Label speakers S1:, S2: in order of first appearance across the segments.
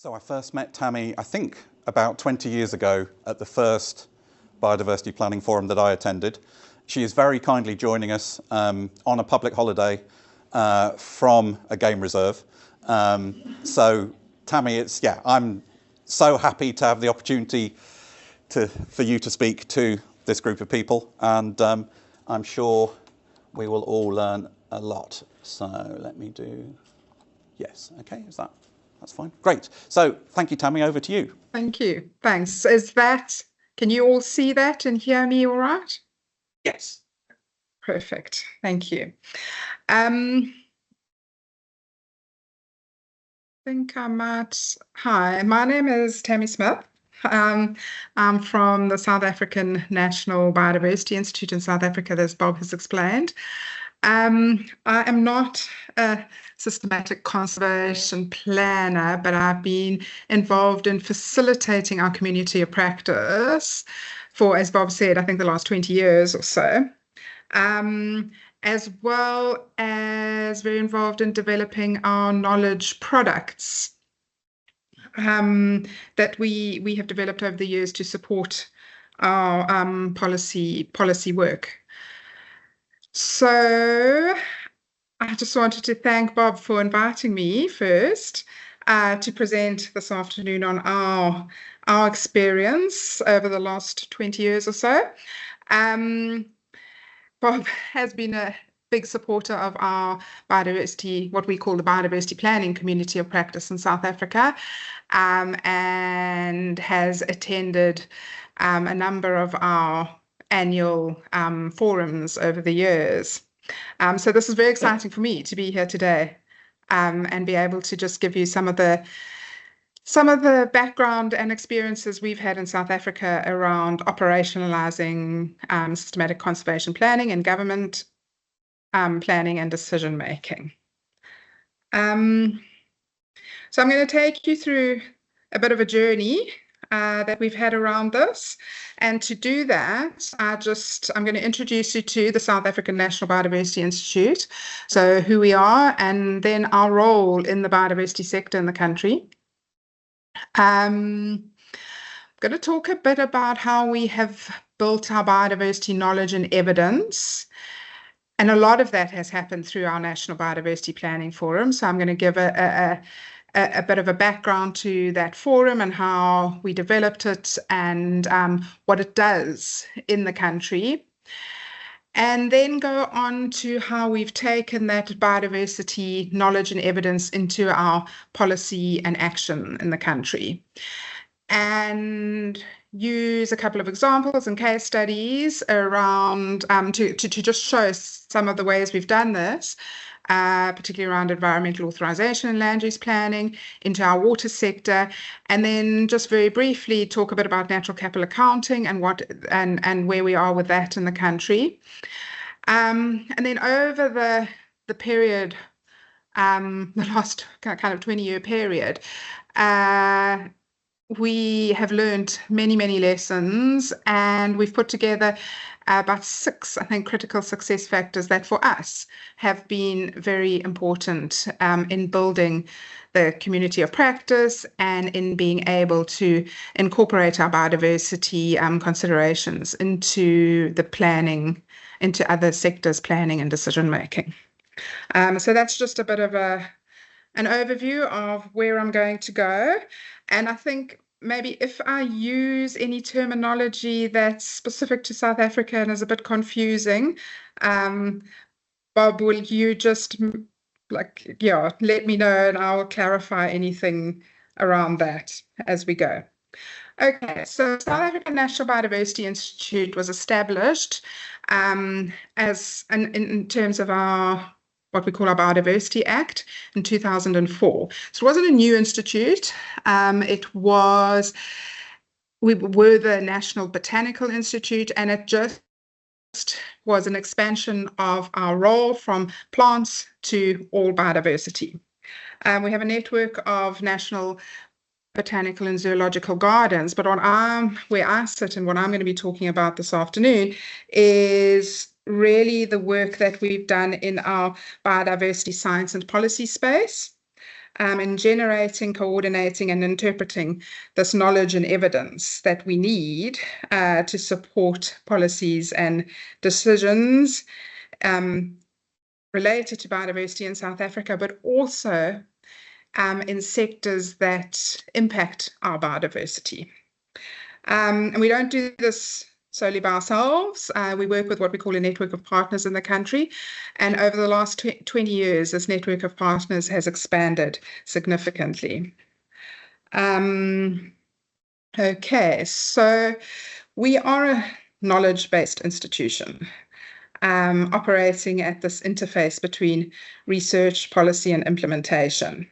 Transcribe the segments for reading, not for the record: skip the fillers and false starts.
S1: So I first met Tammy, I think, about 20 years ago at the first Biodiversity Planning Forum that I attended. She is very kindly joining us on a public holiday from a game reserve. So Tammy, I'm so happy to have the opportunity for you to speak to this group of people, and I'm sure we will all learn a lot. So let me do, yes, okay, that's fine. Great. So thank you, Tammy, over to you.
S2: Thank you. Thanks. Can you all see that and hear me all right?
S1: Yes.
S2: Perfect. Thank you. Hi, my name is Tammy Smith. I'm from the South African National Biodiversity Institute in South Africa, as Bob has explained. I am not a systematic conservation planner, but I've been involved in facilitating our community of practice for, as Bob said, I think the last 20 years or so, as well as very involved in developing our knowledge products that we have developed over the years to support our policy work. So I just wanted to thank Bob for inviting me first to present this afternoon on our experience over the last 20 years or so. Bob has been a big supporter of our biodiversity, what we call the biodiversity planning community of practice in South Africa, and has attended a number of our annual forums over the years. So this is very exciting for me to be here today and be able to just give you some of the background and experiences we've had in South Africa around operationalizing systematic conservation planning and government planning and decision making. So I'm going to take you through a bit of a journey that we've had around this. And to do that, I'm going to introduce you to the South African National Biodiversity Institute, so who we are, and then our role in the biodiversity sector in the country. I'm going to talk a bit about how we have built our biodiversity knowledge and evidence. And a lot of that has happened through our National Biodiversity Planning Forum. So I'm going to give a bit of a background to that forum and how we developed it and what it does in the country. And then go on to how we've taken that biodiversity knowledge and evidence into our policy and action in the country. And use a couple of examples and case studies around to just show some of the ways we've done this, particularly around environmental authorization and land use planning, into our water sector, and then just very briefly talk a bit about natural capital accounting and where we are with that in the country. And then over the period, the last kind of 20-year period, we have learned many lessons, and we've put together about 6, I think, critical success factors that for us have been very important in building the community of practice and in being able to incorporate our biodiversity considerations into the planning, into other sectors' planning and decision making. So that's just a bit of an overview of where I'm going to go. And I think maybe if I use any terminology that's specific to South Africa and is a bit confusing, Bob, will you just let me know and I'll clarify anything around that as we go. Okay, so South African National Biodiversity Institute was established as in terms of what we call our Biodiversity Act in 2004. So it wasn't a new institute. We were the National Botanical Institute, and it just was an expansion of our role from plants to all biodiversity. We have a network of national botanical and zoological gardens, but where I sit and what I'm going to be talking about this afternoon is really the work that we've done in our biodiversity science and policy space. in generating, coordinating, and interpreting this knowledge and evidence that we need to support policies and decisions related to biodiversity in South Africa, but also in sectors that impact our biodiversity. And we don't do this solely by ourselves. We work with what we call a network of partners in the country. And over the last 20 years, this network of partners has expanded significantly. Okay, so we are a knowledge-based institution operating at this interface between research, policy, and implementation.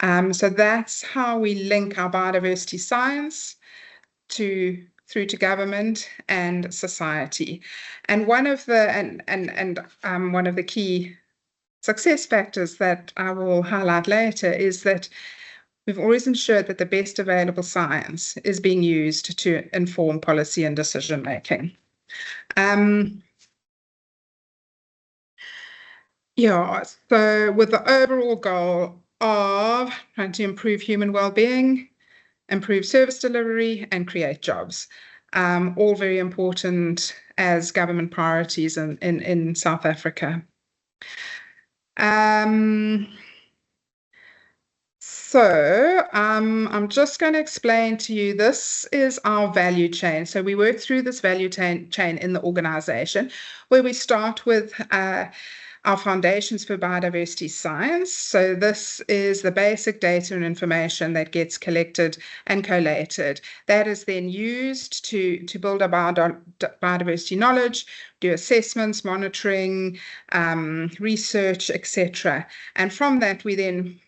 S2: So that's how we link our biodiversity science through to government and society. And one of the one of the key success factors that I will highlight later is that we've always ensured that the best available science is being used to inform policy and decision making. Yeah, so with the overall goal of trying to improve human well-being, improve service delivery, and create jobs, all very important as government priorities in South Africa. So I'm just going to explain to you, this is our value chain. So we work through this value chain in the organization, where we start with our foundations for biodiversity science. So this is the basic data and information that gets collected and collated. That is then used to build our biodiversity knowledge, do assessments, monitoring, research, etc. And from that, we then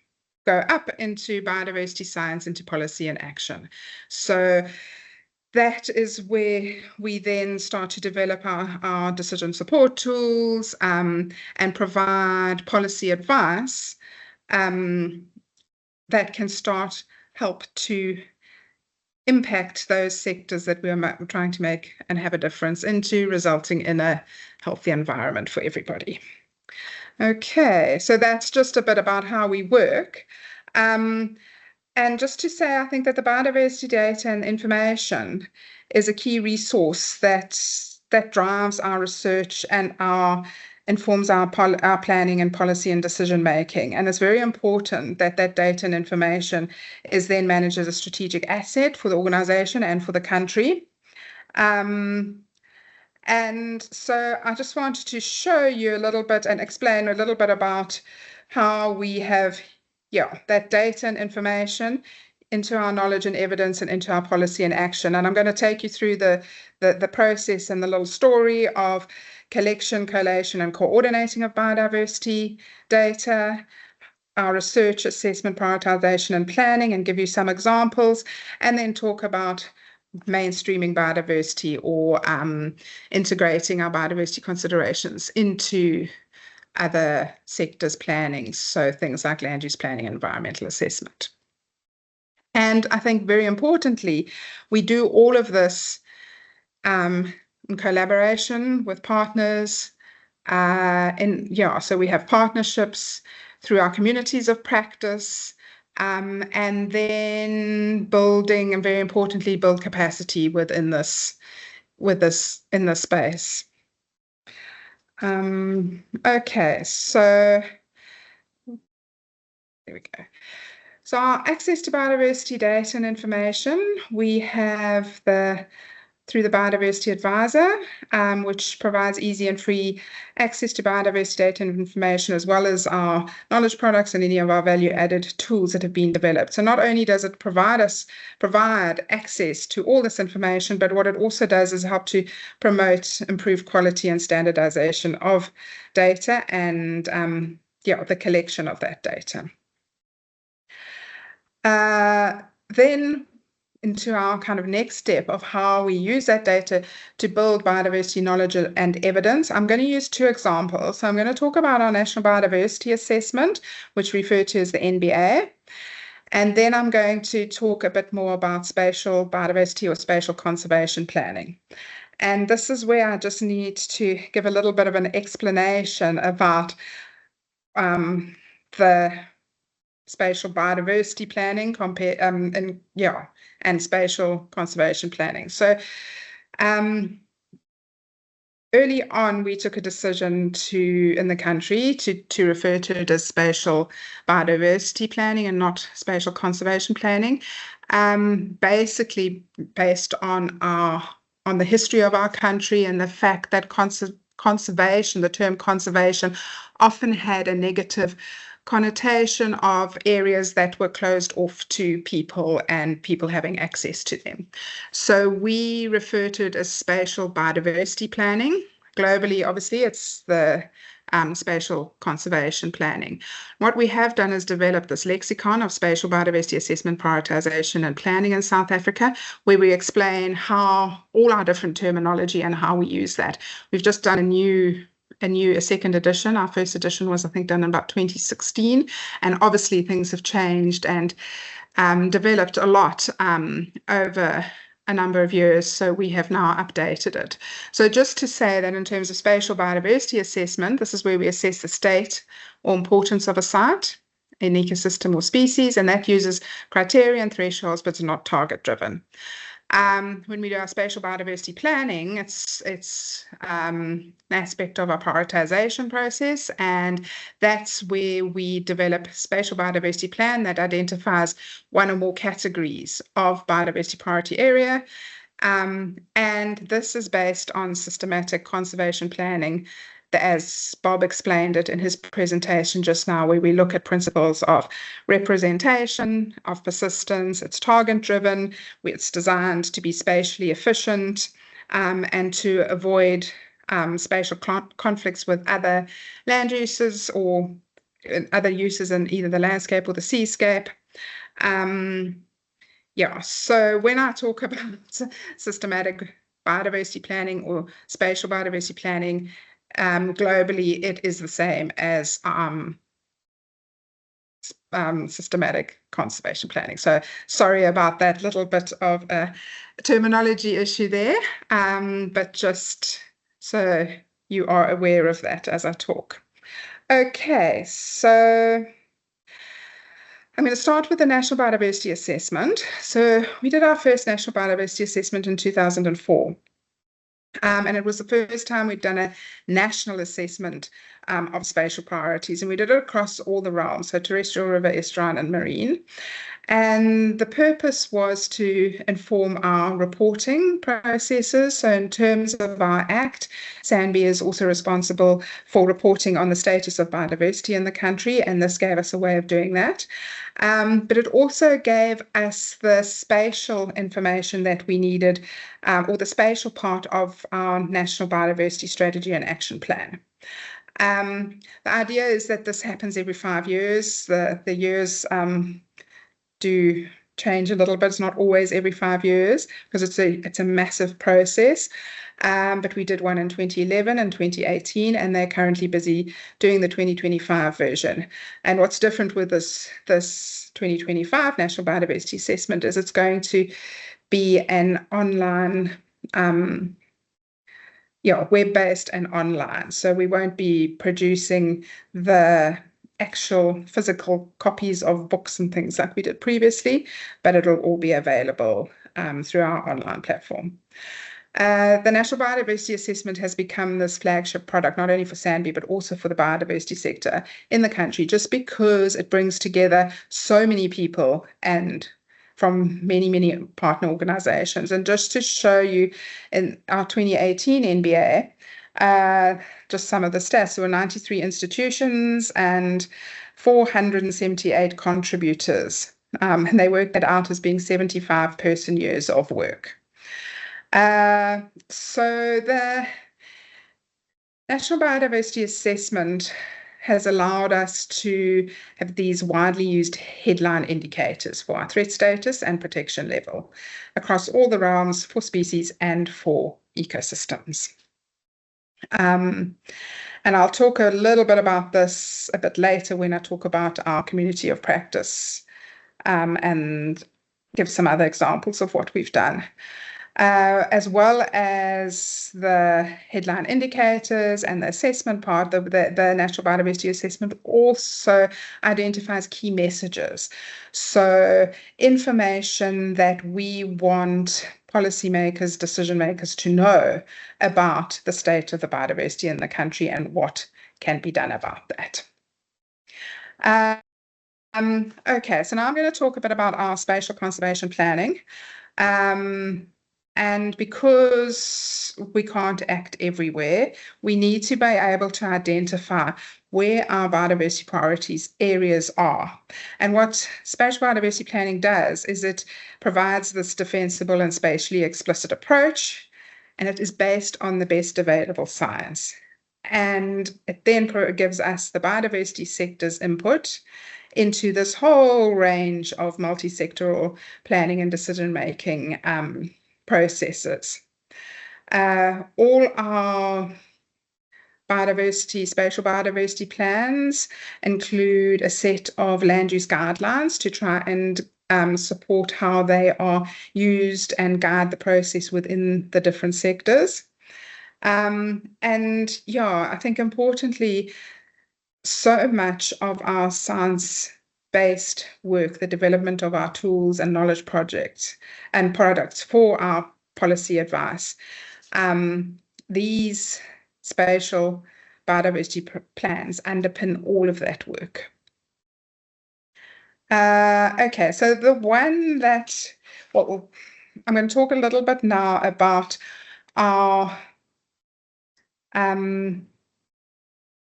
S2: go up into biodiversity science, into policy and action. So that is where we then start to develop our decision support tools and provide policy advice that can help to impact those sectors that we're trying to make and have a difference into, resulting in a healthy environment for everybody. Okay, so that's just a bit about how we work. And just to say, I think that the biodiversity data and information is a key resource that drives our research and informs our planning and policy and decision making. And it's very important that that data and information is then managed as a strategic asset for the organization and for the country. And so I just wanted to show you a little bit and explain a little bit about how we have that data and information into our knowledge and evidence and into our policy and action. And I'm going to take you through the process and the little story of collection, collation, and coordinating of biodiversity data, our research, assessment, prioritization, and planning, and give you some examples, and then talk about mainstreaming biodiversity or integrating our biodiversity considerations into other sectors planning, so things like land use planning, environmental assessment. And I think very importantly, we do all of this in collaboration with partners. So we have partnerships through our communities of practice, and then building, and very importantly, build capacity within this space. Okay, so there we go. So our access to biodiversity data and information, we have through the Biodiversity Advisor, which provides easy and free access to biodiversity data and information, as well as our knowledge products and any of our value-added tools that have been developed. So not only does it provide access to all this information, but what it also does is help to promote improved quality and standardization of data and the collection of that data. Then into our kind of next step of how we use that data to build biodiversity knowledge and evidence. I'm going to use two examples. So I'm going to talk about our National Biodiversity Assessment, which we refer to as the NBA. And then I'm going to talk a bit more about spatial biodiversity or spatial conservation planning. And this is where I just need to give a little bit of an explanation about the spatial biodiversity planning and spatial conservation planning. So early on, we took a decision in the country to refer to it as spatial biodiversity planning and not spatial conservation planning, basically based on the history of our country and the fact that conservation, the term conservation, often had a negative connotation of areas that were closed off to people and people having access to them. So we refer to it as spatial biodiversity planning. Globally, obviously, it's the spatial conservation planning. What we have done is develop this lexicon of spatial biodiversity assessment, prioritization, and planning in South Africa, where we explain how all our different terminology and how we use that. We've just done a second edition. Our first edition was, I think, done in about 2016, and obviously things have changed and developed a lot over a number of years, so we have now updated it. So just to say that in terms of spatial biodiversity assessment, this is where we assess the state or importance of a site, an ecosystem or species, and that uses criteria and thresholds, but it's not target driven. When we do our spatial biodiversity planning, it's an aspect of our prioritization process, and that's where we develop a spatial biodiversity plan that identifies one or more categories of biodiversity priority area. And this is based on systematic conservation planning, as Bob explained it in his presentation just now, where we look at principles of representation, of persistence. It's target-driven, it's designed to be spatially efficient, and to avoid spatial conflicts with other land uses or other uses in either the landscape or the seascape. So when I talk about systematic biodiversity planning or spatial biodiversity planning, globally, it is the same as systematic conservation planning. So sorry about that little bit of a terminology issue there, but just so you are aware of that as I talk. Okay, so I'm going to start with the National Biodiversity Assessment. So we did our first National Biodiversity Assessment in 2004. And it was the first time we'd done a national assessment of spatial priorities, and we did it across all the realms, so terrestrial, river, estuarine, and marine. And the purpose was to inform our reporting processes. So in terms of our Act, SANBI is also responsible for reporting on the status of biodiversity in the country, and this gave us a way of doing that. But it also gave us the spatial information that we needed, or the spatial part of our National Biodiversity Strategy and Action Plan. The idea is that this happens every 5 years. The years do change a little bit. It's not always every 5 years because it's a massive process. But we did one in 2011 and 2018, and they're currently busy doing the 2025 version. And what's different with this 2025 National Biodiversity Assessment is it's going to be an online, web-based and online. So we won't be producing the actual physical copies of books and things like we did previously, but it'll all be available through our online platform. The National Biodiversity Assessment has become this flagship product, not only for SANBI, but also for the biodiversity sector in the country, just because it brings together so many people and from many, many partner organizations. And just to show you in our 2018 NBA, just some of the stats, there were 93 institutions and 478 contributors, and they worked that out as being 75 person years of work. So the National Biodiversity Assessment has allowed us to have these widely used headline indicators for our threat status and protection level across all the realms for species and for ecosystems. And I'll talk a little bit about this a bit later when I talk about our community of practice, and give some other examples of what we've done. as well as the headline indicators and the assessment part. The National Biodiversity Assessment also identifies key messages. So information that we want policymakers, decision makers to know about the state of the biodiversity in the country and what can be done about that. Okay, so now I'm going to talk a bit about our spatial conservation planning. And because we can't act everywhere, we need to be able to identify where our biodiversity priorities areas are. And what spatial biodiversity planning does is it provides this defensible and spatially explicit approach, and it is based on the best available science. And it then gives us the biodiversity sector's input into this whole range of multi-sectoral planning and decision-making processes. All our spatial biodiversity plans include a set of land use guidelines to try and support how they are used and guide the process within the different sectors. And yeah, I think importantly, so much of our science-based work, the development of our tools and knowledge projects and products for our policy advice, these spatial biodiversity plans underpin all of that work. Okay, so the one that, well, I'm going to talk a little bit now about our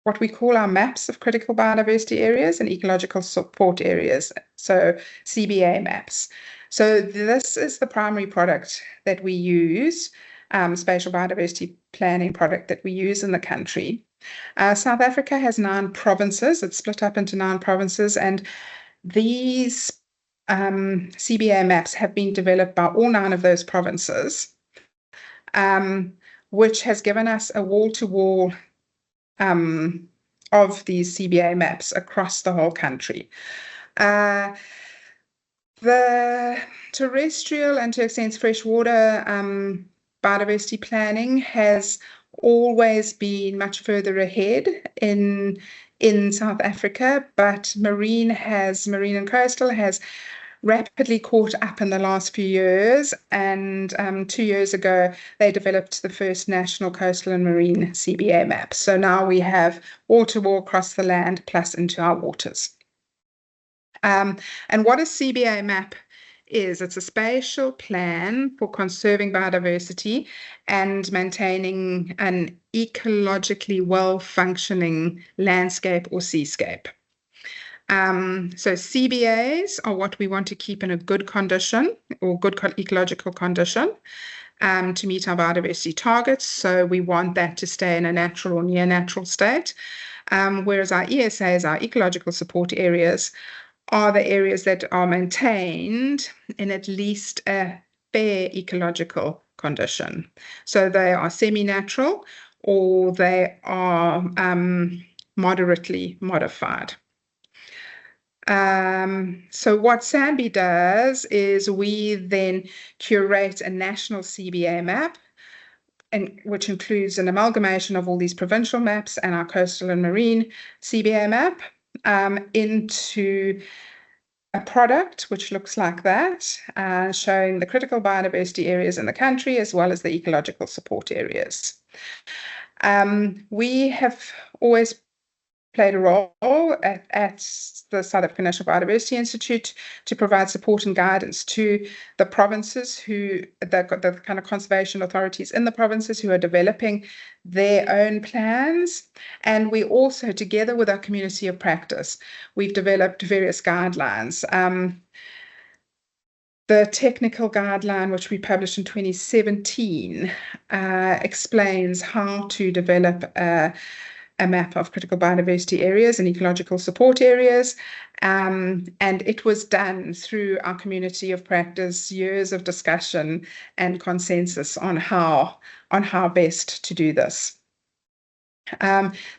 S2: what we call our maps of critical biodiversity areas and ecological support areas, so CBA maps. So this is the primary product that we use, spatial biodiversity planning product that we use in the country. South Africa has 9 provinces. It's split up into 9 provinces, and these CBA maps have been developed by all 9 of those provinces, which has given us a wall-to-wall of these CBA maps across the whole country. The terrestrial and, to extent, freshwater biodiversity planning has always been much further ahead in South Africa, but marine and coastal has rapidly caught up in the last few years, and 2 years ago they developed the first national coastal and marine CBA map. So now we have wall-to-wall across the land plus into our waters. And what a CBA map is, it's a spatial plan for conserving biodiversity and maintaining an ecologically well-functioning landscape or seascape. So CBAs are what we want to keep in a good condition or good ecological condition to meet our biodiversity targets. So we want that to stay in a natural or near natural state. Whereas our ESAs, our ecological support areas, are the areas that are maintained in at least a fair ecological condition. So they are semi-natural or they are moderately modified. So what SANBI does is we then curate a national CBA map, which includes an amalgamation of all these provincial maps and our coastal and marine CBA map into a product which looks like that, showing the critical biodiversity areas in the country as well as the ecological support areas. We have always played a role at the South African National Biodiversity Institute to provide support and guidance to the provinces the kind of conservation authorities in the provinces who are developing their own plans. And we also, together with our community of practice, we've developed various guidelines. The technical guideline, which we published in 2017, explains how to develop a map of critical biodiversity areas and ecological support areas. And it was done through our community of practice, years of discussion and consensus on how best to do this.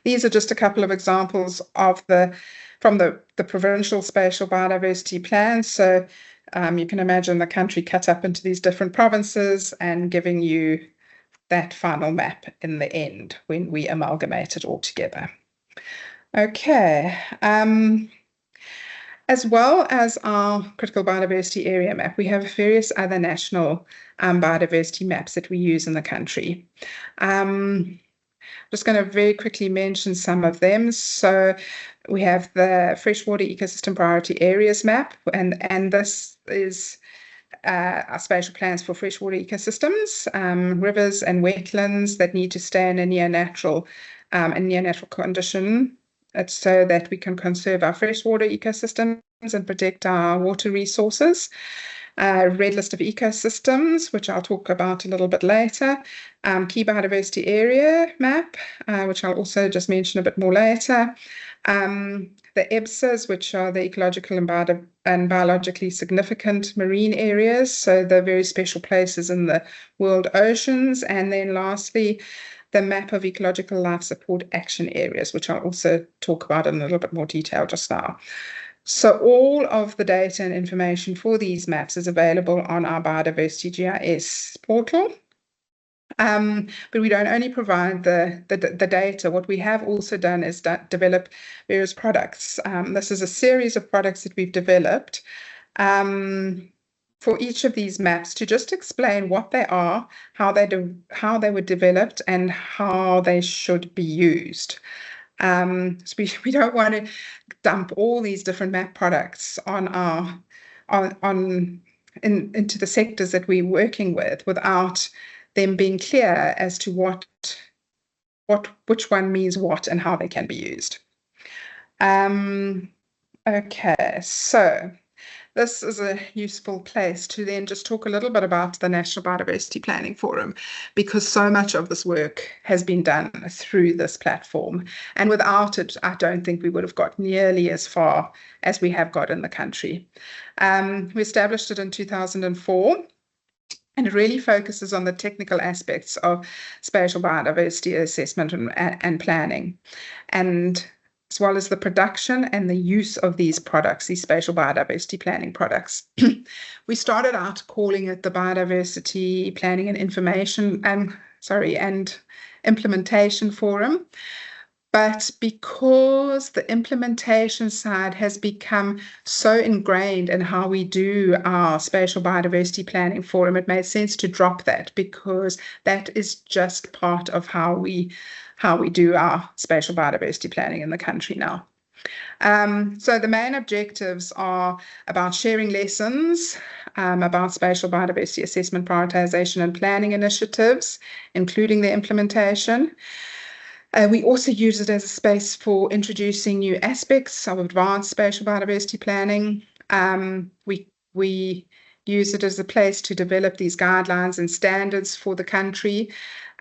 S2: These are just a couple of examples of from the provincial spatial biodiversity plans. So You can imagine the country cut up into these different provinces and giving you that final map in the end when we amalgamate it all together. Okay. As well as our critical biodiversity area map, we have various other national biodiversity maps that we use in the country. Just going to very quickly mention some of them. So we have the Freshwater Ecosystem Priority Areas map, and this is our spatial plans for freshwater ecosystems, rivers and wetlands that need to stay in a near natural condition. It's so that we can conserve our freshwater ecosystems and protect our water resources. Red list of ecosystems, which I'll talk about a little bit later. Key biodiversity area map, which I'll also just mention a bit more later. The EBSAs, which are the ecological and biologically significant marine areas, so the very special places in the world oceans. And then lastly, the map of ecological life support action areas, which I'll also talk about in a little bit more detail just now. So all of the data and information for these maps is available on our Biodiversity GIS portal. But we don't only provide the data. What we have also done is develop various products. This is a series of products that we've developed for each of these maps to just explain what they are, how they were developed, and how they should be used. So we don't want to dump all these different map products into the sectors that we're working with without them being clear as to which one means what and how they can be used. Okay, so this is a useful place to then just talk a little bit about the National Biodiversity Planning Forum, because so much of this work has been done through this platform. And without it, I don't think we would have got nearly as far as we have got in the country. We established it in 2004. And it really focuses on the technical aspects of spatial biodiversity assessment and planning, and as well as the production and the use of these products, these spatial biodiversity planning products. We started out calling it the Biodiversity Planning and Implementation Forum. But because the implementation side has become so ingrained in how we do our spatial biodiversity planning forum, it made sense to drop that, because that is just part of how we do our spatial biodiversity planning in the country now. So the main objectives are about sharing lessons about spatial biodiversity assessment, prioritization, and planning initiatives, including the implementation. We also use it as a space for introducing new aspects of advanced spatial biodiversity planning. We use it as a place to develop these guidelines and standards for the country,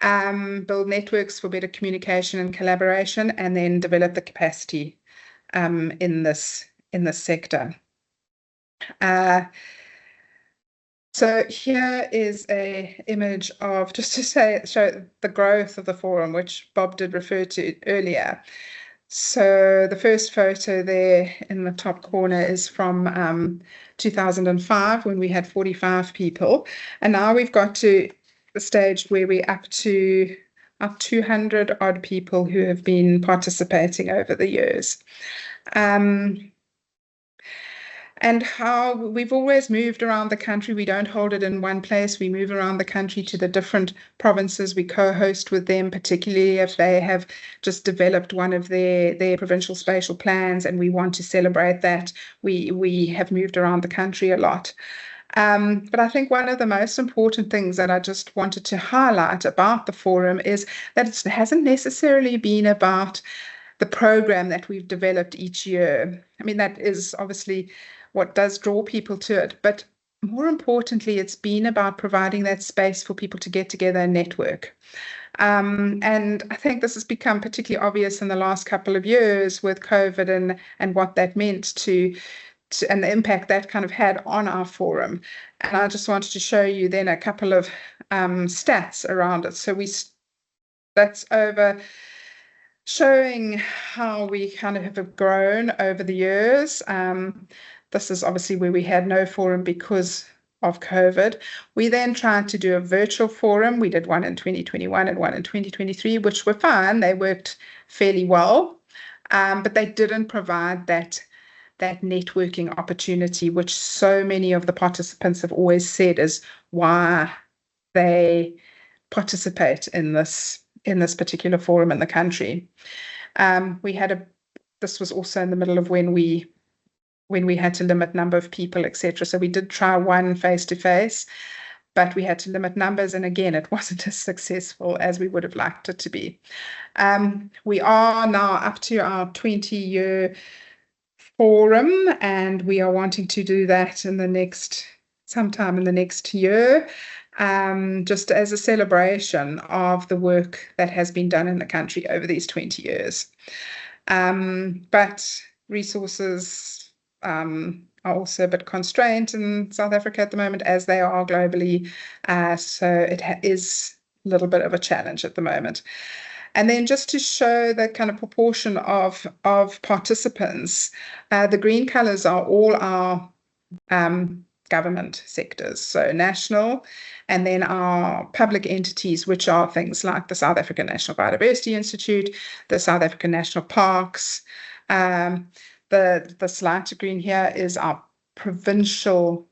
S2: build networks for better communication and collaboration, and then develop the capacity in this sector. So here is an image of, just to show the growth of the forum, which Bob did refer to earlier. So the first photo there in the top corner is from 2005, when we had 45 people. And now we've got to the stage where we're up to 200 odd people who have been participating over the years. And how we've always moved around the country. We don't hold it in one place. We move around the country to the different provinces. We co-host with them, particularly if they have just developed one of their provincial spatial plans and we want to celebrate that. We have moved around the country a lot. But I think one of the most important things that I just wanted to highlight about the forum is that it hasn't necessarily been about the program that we've developed each year. I mean, that is obviously what does draw people to it. But more importantly, it's been about providing that space for people to get together and network. And I think this has become particularly obvious in the last couple of years with COVID and what that meant and the impact that kind of had on our forum. And I just wanted to show you then a couple of stats around it. So that's over showing how we kind of have grown over the years. this is obviously where we had no forum because of COVID. We then tried to do a virtual forum. We did one in 2021 and one in 2023, which were fine. They worked fairly well, but they didn't provide that networking opportunity, which so many of the participants have always said is why they participate in this particular forum in the country. This was also in the middle of when we had to limit number of people, etc. So we did try one face-to-face, but we had to limit numbers. And again, it wasn't as successful as we would have liked it to be. We are now up to our 20-year forum, and we are wanting to do that sometime in the next year, just as a celebration of the work that has been done in the country over these 20 years. But resources are also a bit constrained in South Africa at the moment, as they are globally. So it is a little bit of a challenge at the moment. And then just to show the kind of proportion of participants, the green colors are all our government sectors, so national, and then our public entities, which are things like the South African National Biodiversity Institute, the South African National Parks. The lighter green here is our provincial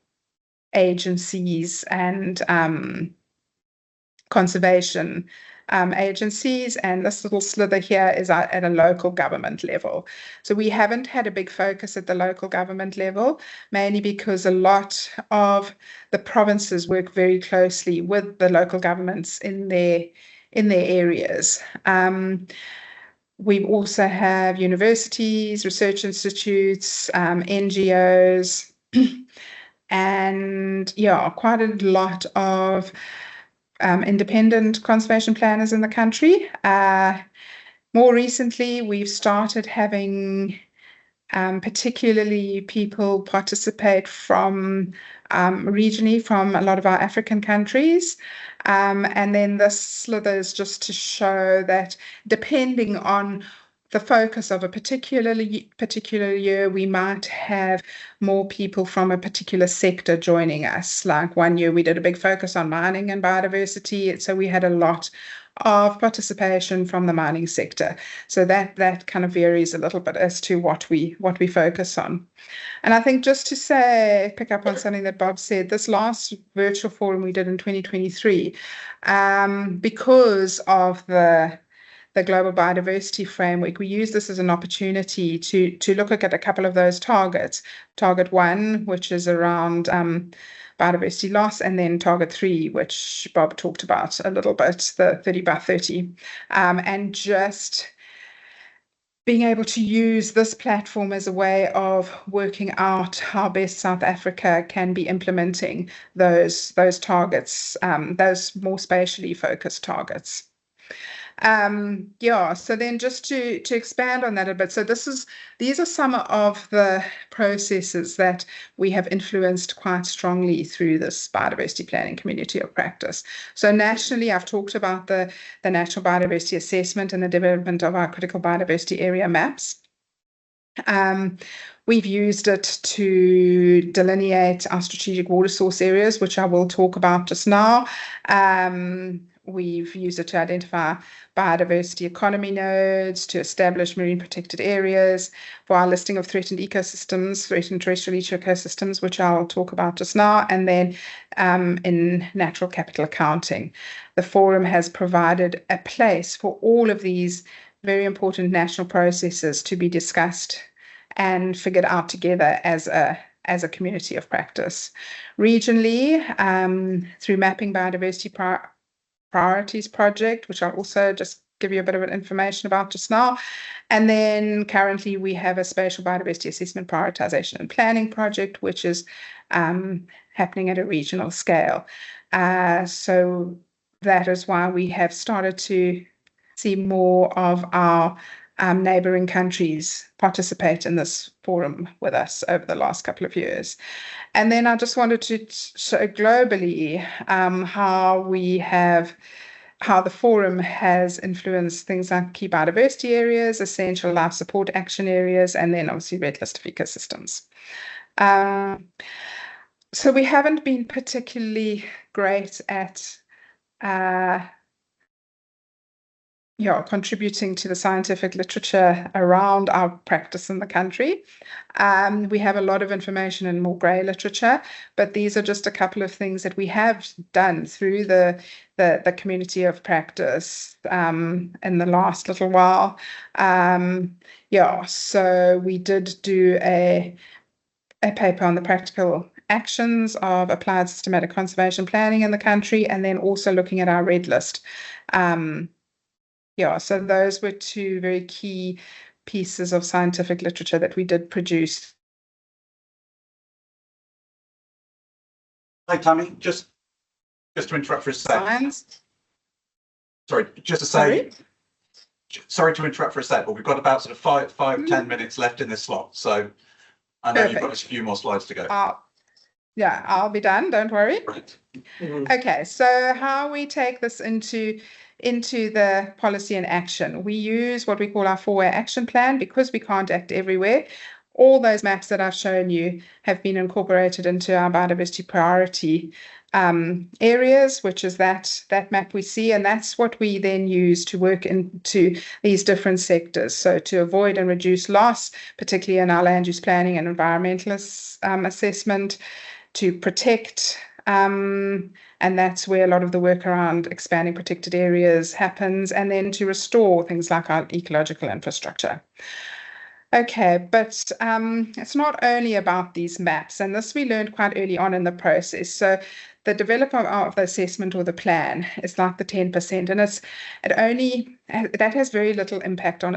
S2: agencies and conservation agencies, and this little slither here is at a local government level. So we haven't had a big focus at the local government level, mainly because a lot of the provinces work very closely with the local governments in their areas. We also have universities, research institutes, NGOs, and yeah, quite a lot of independent conservation planners in the country. More recently, we've started having particularly people participate from regionally from a lot of our African countries. And then this slither is just to show that depending on the focus of a particular year, we might have more people from a particular sector joining us. Like one year we did a big focus on mining and biodiversity, so we had a lot of participation from the mining sector. So that kind of varies a little bit as to what we focus on. And I think just to pick up on something that Bob said, this last virtual forum we did in 2023, because of the Global Biodiversity Framework, we use this as an opportunity to look at a couple of those targets. Target 1, which is around biodiversity loss, and then target 3, which Bob talked about a little bit, the 30 by 30. And just being able to use this platform as a way of working out how best South Africa can be implementing those targets, those more spatially focused targets. So then just to expand on that a bit, so these are some of the processes that we have influenced quite strongly through this biodiversity planning community of practice. So nationally, I've talked about the National Biodiversity Assessment and the development of our critical biodiversity area maps. We've used it to delineate our strategic water source areas, which I will talk about just now. We've used it to identify biodiversity economy nodes, to establish marine protected areas, for our listing of threatened ecosystems, threatened terrestrial ecosystems, which I'll talk about just now, and then in natural capital accounting. The forum has provided a place for all of these very important national processes to be discussed and figured out together as a community of practice. Regionally, through Mapping Biodiversity Priorities project, which I'll also just give you a bit of information about just now. And then currently we have a Spatial Biodiversity Assessment Prioritization and Planning project, which is happening at a regional scale. So that is why we have started to see more of our neighbouring countries participate in this forum with us over the last couple of years. And then I just wanted to show globally how the forum has influenced things like key biodiversity areas, essential life support action areas, and then obviously red list of ecosystems. So we haven't been particularly great at contributing to the scientific literature around our practice in the country. We have a lot of information in more grey literature, but these are just a couple of things that we have done through the community of practice in the last little while. So we did do a paper on the practical actions of applied systematic conservation planning in the country, and then also looking at our red list. So those were two very key pieces of scientific literature that we did produce.
S1: Hi, Tammy. Just to interrupt for a sec.
S2: Science.
S1: Sorry, just to say. Sorry to interrupt for a sec, but we've got about sort of 10 minutes left in this slot, so I know you've got a few more slides to go.
S2: I'll be done. Don't worry.
S1: Right.
S2: Okay, so how we take this into the policy and action. We use what we call our 4-way action plan because we can't act everywhere. All those maps that I've shown you have been incorporated into our biodiversity priority areas, which is that map we see, and that's what we then use to work into these different sectors. So to avoid and reduce loss, particularly in our land use planning and environmental assessment, to protect, and that's where a lot of the work around expanding protected areas happens, and then to restore things like our ecological infrastructure. Okay, but it's not only about these maps, and this we learned quite early on in the process. So the developer of the assessment or the plan is like the 10%, and that has very little impact on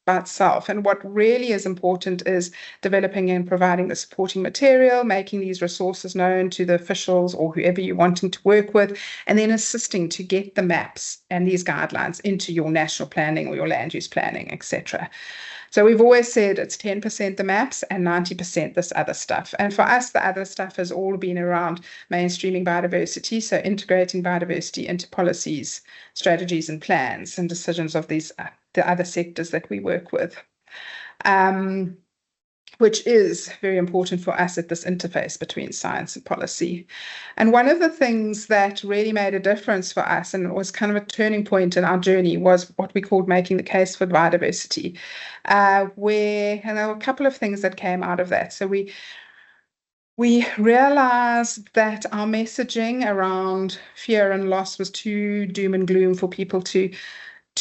S2: by itself. And what really is important is developing and providing the supporting material, making these resources known to the officials or whoever you're wanting to work with, and then assisting to get the maps and these guidelines into your national planning or your land use planning, etc. So we've always said it's 10% the maps and 90% this other stuff. And for us, the other stuff has all been around mainstreaming biodiversity, so integrating biodiversity into policies, strategies, and plans and decisions of the other sectors that we work with, which is very important for us at this interface between science and policy. And one of the things that really made a difference for us, and it was kind of a turning point in our journey, was what we called making the case for biodiversity, and there were a couple of things that came out of that. So we realized that our messaging around fear and loss was too doom and gloom for people to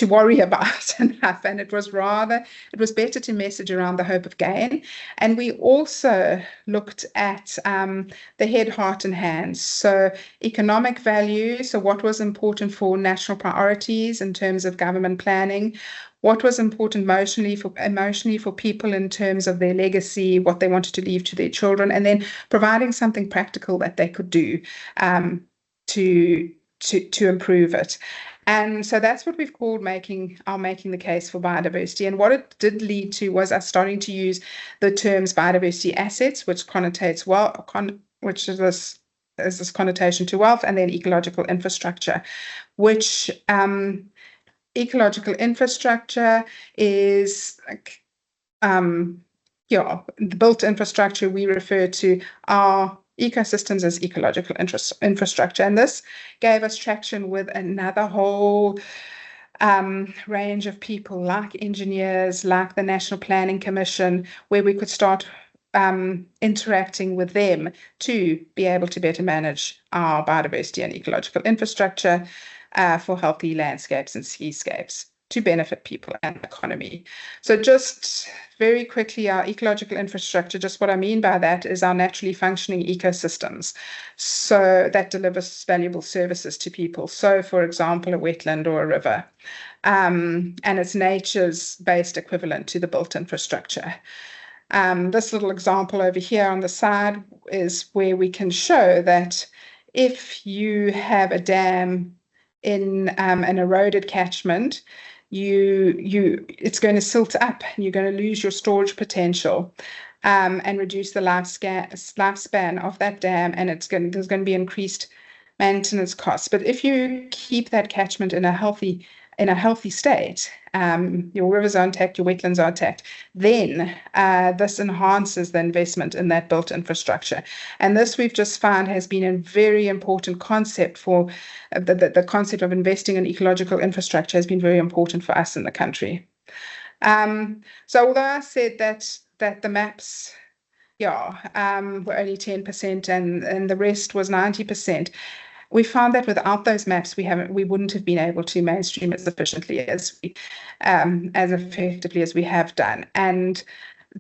S2: worry about enough, and it was better to message around the hope of gain. And we also looked at the head, heart, and hands. So economic value, so what was important for national priorities in terms of government planning, what was important emotionally for people in terms of their legacy, what they wanted to leave to their children, and then providing something practical that they could do to improve it. And so that's what we've called making the case for biodiversity. And what it did lead to was us starting to use the terms biodiversity assets, which connotates which is this connotation to wealth, and then ecological infrastructure, which ecological infrastructure is like the built infrastructure. We refer to our ecosystems as ecological infrastructure, and this gave us traction with another whole range of people, like engineers, like the National Planning Commission, where we could start interacting with them to be able to better manage our biodiversity and ecological infrastructure for healthy landscapes and seascapes to benefit people and the economy. So just very quickly, our ecological infrastructure, just what I mean by that is our naturally functioning ecosystems. So that delivers valuable services to people. So for example, a wetland or a river, and it's nature's based equivalent to the built infrastructure. This little example over here on the side is where we can show that if you have a dam in an eroded catchment, it's going to silt up and you're going to lose your storage potential and reduce the lifespan of that dam, and there's going to be increased maintenance costs. But if you keep that catchment in a healthy in a healthy state, your rivers are intact, your wetlands are intact, then this enhances the investment in that built infrastructure. And this we've just found has been a very important concept for the concept of investing in ecological infrastructure has been very important for us in the country. So although I said that the maps were only 10% and the rest was 90%, we found that without those maps, we wouldn't have been able to mainstream as efficiently as effectively as we have done, and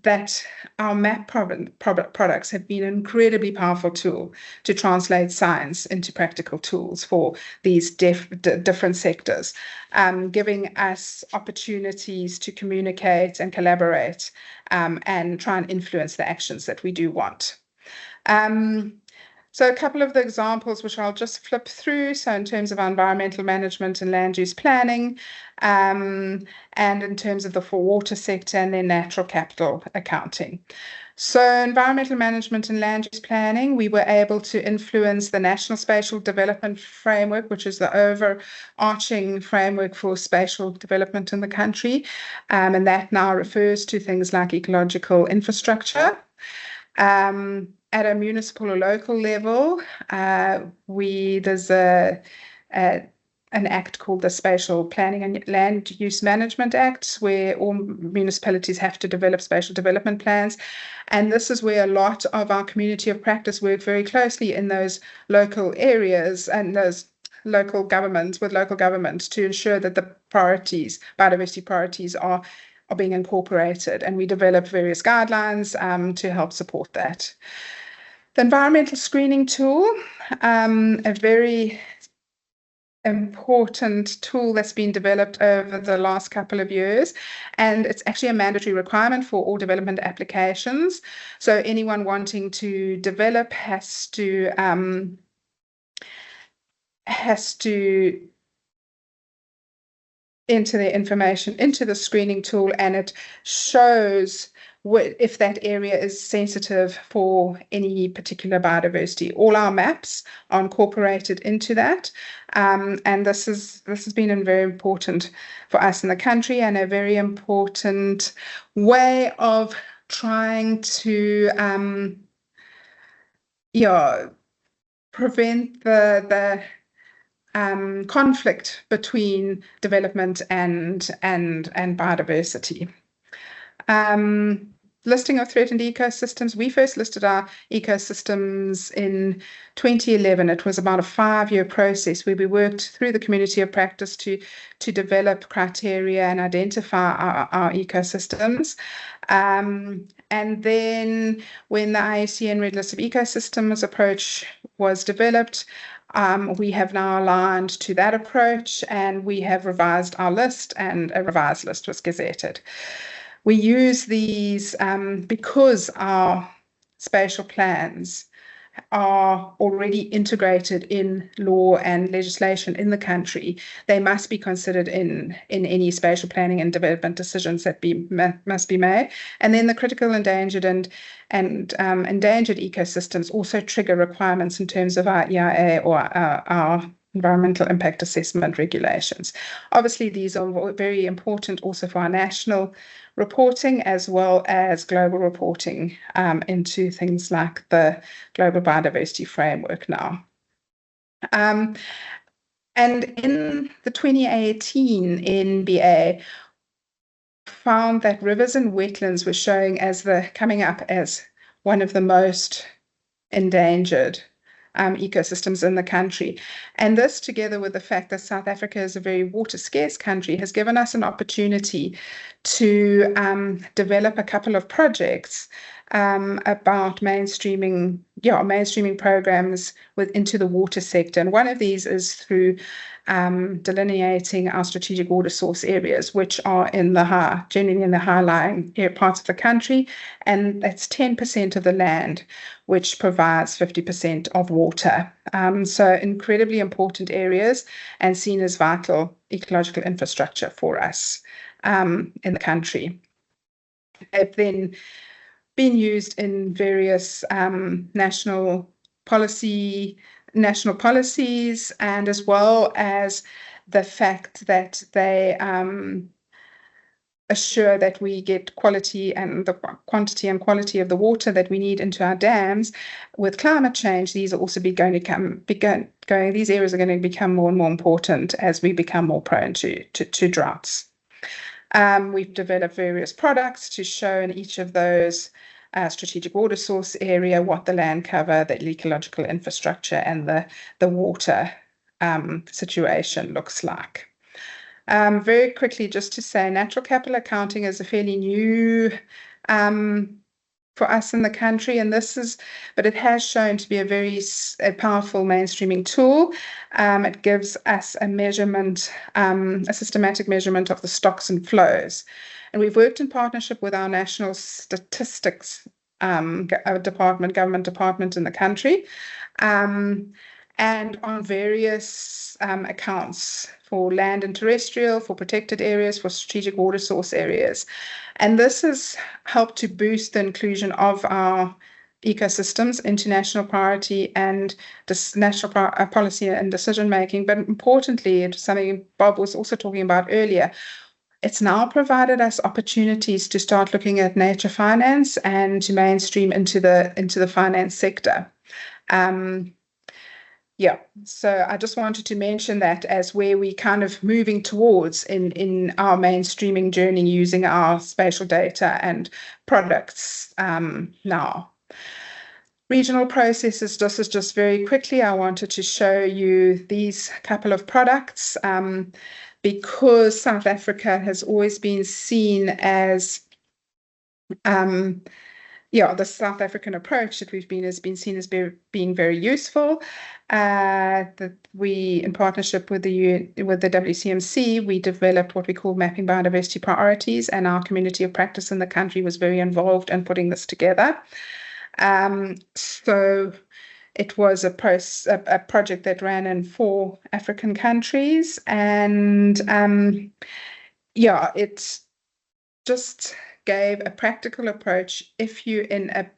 S2: that our map products have been an incredibly powerful tool to translate science into practical tools for these different sectors, giving us opportunities to communicate and collaborate and try and influence the actions that we do want. So a couple of the examples which I'll just flip through. So in terms of environmental management and land use planning, and in terms of the water sector and then natural capital accounting. So environmental management and land use planning, we were able to influence the National Spatial Development Framework, which is the overarching framework for spatial development in the country. And that now refers to things like ecological infrastructure. At a municipal or local level, there's an act called the Spatial Planning and Land Use Management Act, where all municipalities have to develop spatial development plans. And this is where a lot of our community of practice work very closely in those local areas and those local governments to ensure that the biodiversity priorities are being incorporated. And we develop various guidelines to help support that. The environmental screening tool, a very important tool that's been developed over the last couple of years, and it's actually a mandatory requirement for all development applications. So anyone wanting to develop has to enter their information into the screening tool, and it shows if that area is sensitive for any particular biodiversity. All our maps are incorporated into that, and this has been very important for us in the country, and a very important way of trying to prevent the conflict between development and biodiversity. Listing of threatened ecosystems. We first listed our ecosystems in 2011. It was about a 5-year process where we worked through the community of practice to develop criteria and identify our ecosystems. And then when the IUCN Red List of Ecosystems approach was developed, we have now aligned to that approach, and we have revised our list, and a revised list was gazetted. We use these because our spatial plans are already integrated in law and legislation in the country. They must be considered in any spatial planning and development decisions that must be made. And then the critical endangered and endangered ecosystems also trigger requirements in terms of our EIA or our environmental impact assessment regulations. Obviously, these are very important also for our national reporting as well as global reporting into things like the Global Biodiversity Framework now. And in the 2018 NBA, found that rivers and wetlands were coming up as one of the most endangered ecosystems in the country. And this, together with the fact that South Africa is a very water scarce country, has given us an opportunity to develop a couple of projects about mainstreaming programs into the water sector. And one of these is through delineating our strategic water source areas, which are generally in the high-lying parts of the country, and that's 10% of the land, which provides 50% of water. So incredibly important areas and seen as vital ecological infrastructure for us in the country. They've then been used in various national policies, and as well as the fact that they assure that we get quality and the quantity and quality of the water that we need into our dams. With climate change, these are also these areas are going to become more and more important as we become more prone to droughts. We've developed various products to show in each of those strategic water source area what the land cover, the ecological infrastructure, and the water situation looks like. Very quickly, just to say, natural capital accounting is a fairly new for us in the country, and but it has shown to be a very powerful mainstreaming tool. It gives us a measurement, a systematic measurement of the stocks and flows. And we've worked in partnership with our national statistics government department in the country, and on various accounts for land and terrestrial, for protected areas, for strategic water source areas. And this has helped to boost the inclusion of our ecosystems into national priority and national policy and decision making. But importantly, it's something Bob was also talking about earlier, it's now provided us opportunities to start looking at nature finance and to mainstream into the finance sector. Yeah, so I just wanted to mention that as where we kind of moving towards in our mainstreaming journey using our spatial data and products now. Regional processes, this is just very quickly, I wanted to show you these couple of products because South Africa has always been seen as the South African approach that has been seen as being very useful. That we, in partnership with the WCMC, we developed what we call mapping biodiversity priorities, and our community of practice in the country was very involved in putting this together. So it was a project that ran in 4 African countries, and it just gave a practical approach if you're in a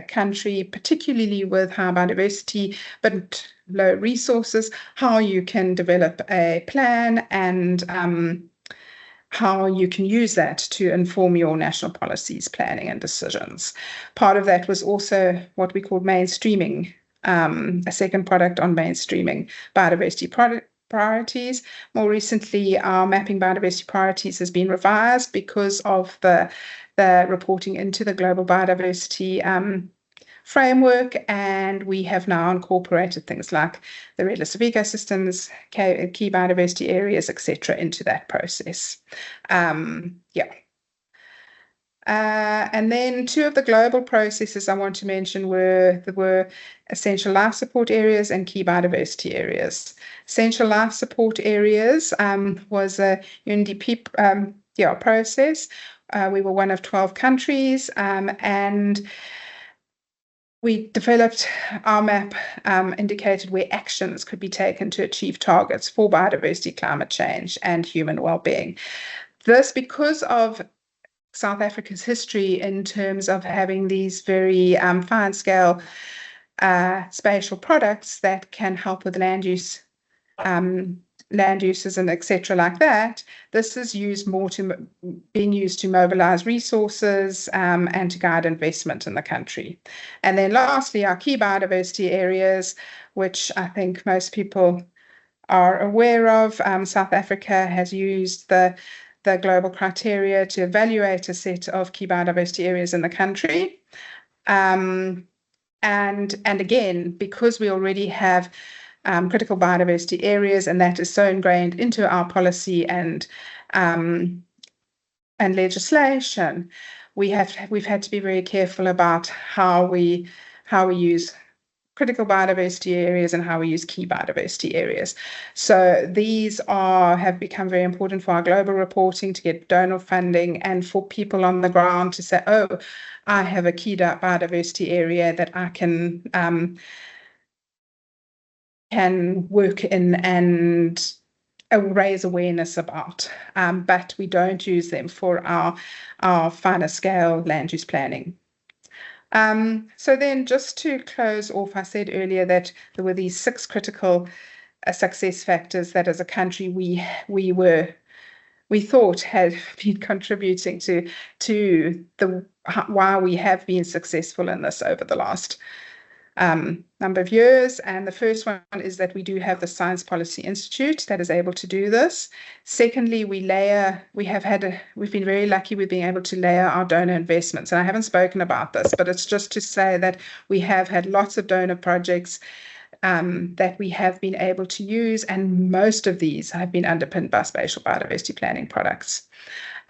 S2: country, particularly with high biodiversity but low resources, how you can develop a plan and how you can use that to inform your national policies, planning and decisions. Part of that was also what we called mainstreaming, a second product on mainstreaming biodiversity priorities. More recently, our mapping biodiversity priorities has been revised because of the reporting into the global biodiversity framework, and we have now incorporated things like the red list of ecosystems, key biodiversity areas, etc., into that process. And then 2 of the global processes I want to mention were essential life support areas and key biodiversity areas. Essential life support areas was a UNDP process. We were one of 12 countries, and we developed our map, indicated where actions could be taken to achieve targets for biodiversity, climate change, and human well-being. This, because of South Africa's history in terms of having these very fine-scale spatial products that can help with land uses and etc. like that, this is being used to mobilize resources and to guide investment in the country. And then lastly, our key biodiversity areas, which I think most people are aware of. South Africa has used the global criteria to evaluate a set of key biodiversity areas in the country. And again, because we already have critical biodiversity areas, and that is so ingrained into our policy and legislation, we've had to be very careful about how we use critical biodiversity areas and how we use key biodiversity areas. So these have become very important for our global reporting, to get donor funding, and for people on the ground to say, oh, I have a key biodiversity area that I can work in and raise awareness about, but we don't use them for our finer scale land use planning. So then, just to close off, I said earlier that there were these 6 critical success factors that as a country we thought had been contributing to why we have been successful in this over the last number of years. And the first one is that we do have the Science Policy Institute that is able to do this. Secondly, we've been very lucky with being able to layer our donor investments. And I haven't spoken about this, but it's just to say that we have had lots of donor projects that we have been able to use, and most of these have been underpinned by spatial biodiversity planning products.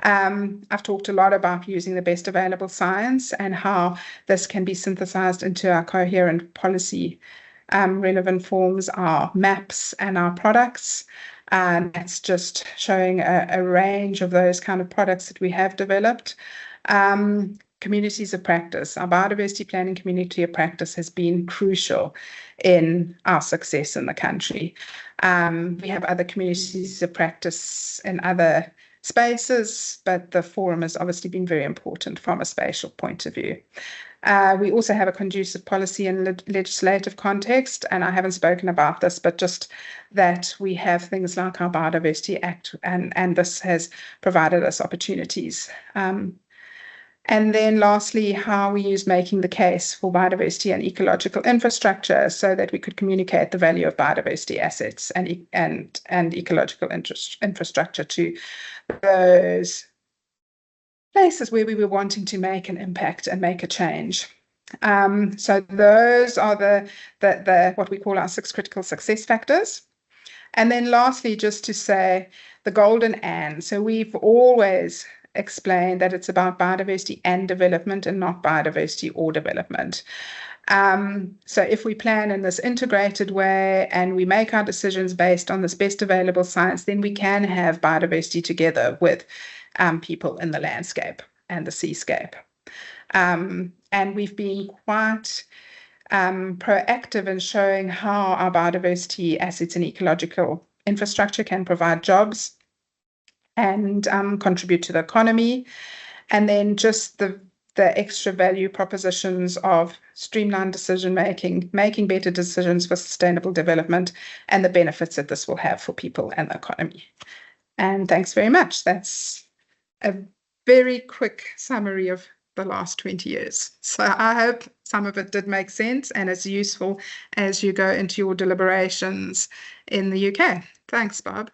S2: I've talked a lot about using the best available science and how this can be synthesized into our coherent policy relevant forms, our maps and our products. And that's just showing a range of those kind of products that we have developed. Communities of practice. Our biodiversity planning community of practice has been crucial in our success in the country. We have other communities of practice in other spaces, but the forum has obviously been very important from a spatial point of view. We also have a conducive policy and legislative context, and I haven't spoken about this, but just that we have things like our Biodiversity Act, and this has provided us opportunities. And then lastly, how we use making the case for biodiversity and ecological infrastructure so that we could communicate the value of biodiversity assets and ecological infrastructure to those places where we were wanting to make an impact and make a change. So those are the what we call our 6 critical success factors. And then lastly, just to say the golden and. So we've always explained that it's about biodiversity and development and not biodiversity or development. So if we plan in this integrated way and we make our decisions based on this best available science, then we can have biodiversity together with people in the landscape and the seascape. And we've been quite proactive in showing how our biodiversity assets and ecological infrastructure can provide jobs and contribute to the economy. And then just the extra value propositions of streamlined decision making, making better decisions for sustainable development, and the benefits that this will have for people and the economy. And thanks very much. That's a very quick summary of the last 20 years. So I hope some of it did make sense and is useful as you go into your deliberations in the UK. Thanks, Bob.